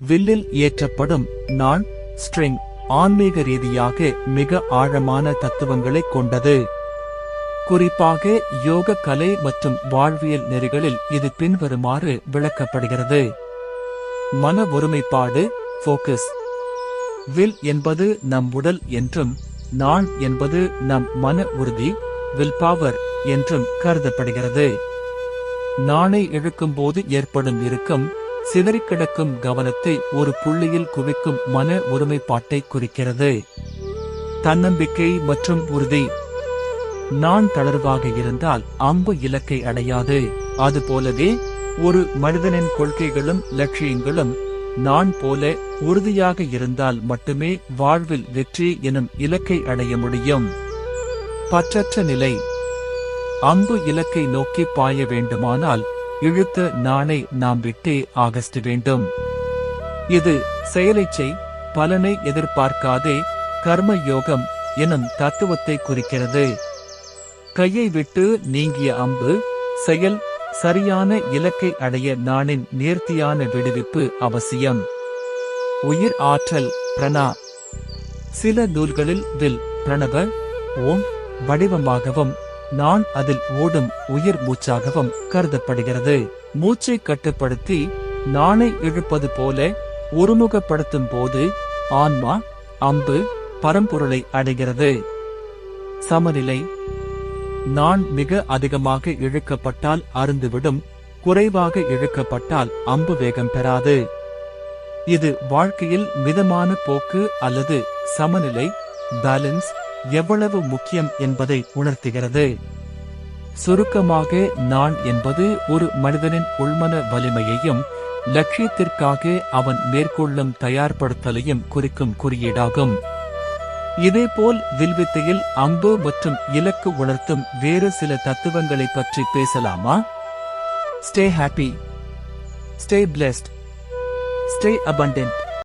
வில்லில் ஏற்றப்படும் நாண் ஸ்ட்ரிங் ஆன்மீக ரீதியாக மிக ஆழமான தத்துவங்களைக் கொண்டது. குறிப்பாக யோக கலை மற்றும் வாழ்வியல் நெறிகளில் இது பின்வருமாறு விளக்கப்படுகிறது. மன ஒருமைப்பாடு ஃபோக்கஸ். வில் என்பது நம் உடல் என்றும் நாண் என்பது நம் மன உறுதி வில் பவர் என்றும் கருதப்படுகிறது. நாணை இழுக்கும்போது ஏற்படும் இறுக்கம் சிதறிக்கிடக்கும் கவனத்தை ஒரு புள்ளியில் குவிக்கும் மன ஒருமைப்பாட்டை குறிக்கிறது. தன்னம்பிக்கை மற்றும் உறுதி. நாண் தளர்வாக இருந்தால் அம்பு இலக்கை அடையாது. அதுபோலவே ஒரு மனிதனின் கொள்கைகளும் லட்சியங்களும் நாண் போல உறுதியாக இருந்தால் மட்டுமே வாழ்வில் வெற்றி எனும் இலக்கை அடைய முடியும். பற்றற்ற நிலை. அம்பு இலக்கை நோக்கி பாய வேண்டுமானால் இழுத்த நாணை நாம் விட்டே ஆகஸ்ட் வேண்டும். இது செயலைச் செய் பலனை எதிர்பார்க்காதே கர்ம யோகம் எனும் தத்துவத்தை குறிக்கிறது. கையை விட்டு நீங்கிய அம்பு செயல் சரியான இலக்கை அடைய நாணின் நேர்த்தியான விடுவிப்பு அவசியம். உயிர் ஆற்றல் பிரணா. சில நூல்களில் வில் பிரணவ ஓம் வடிவமாகவும் நாண் அதில் ஓடும் உயிர் மூச்சாகவும் கருதப்படுகிறது. மூச்சை கட்டுப்படுத்தி நாணை இழுப்பது போல ஒருமுகப்படுத்தும் போது ஆன்மா அம்பு பரம்பொருளை அடைகிறது. சமநிலை. நாண் மிக அதிகமாக இழுக்கப்பட்டால் அருந்துவிடும், குறைவாக இழுக்கப்பட்டால் அம்பு வேகம் பெறாது. இது வாழ்க்கையில் மிதமான போக்கு அல்லது சமநிலை பேலன்ஸ் எவ்வளவு முக்கியம் என்பதை உணர்த்துகிறது. சுருக்கமாக நாண் என்பது ஒரு மனிதனின் உள்மன வலிமையையும் லட்சியத்திற்காக அவன் மேற்கொள்ளும் தயார்படுத்தலையும் குறிக்கும் குறியீடாகும். இதேபோல் வில்வித்தையில் அம்பு மற்றும் இலக்கு உணர்த்தும் வேறு சில தத்துவங்களைப் பற்றி பேசலாமா? Stay happy, stay blessed, stay abundant.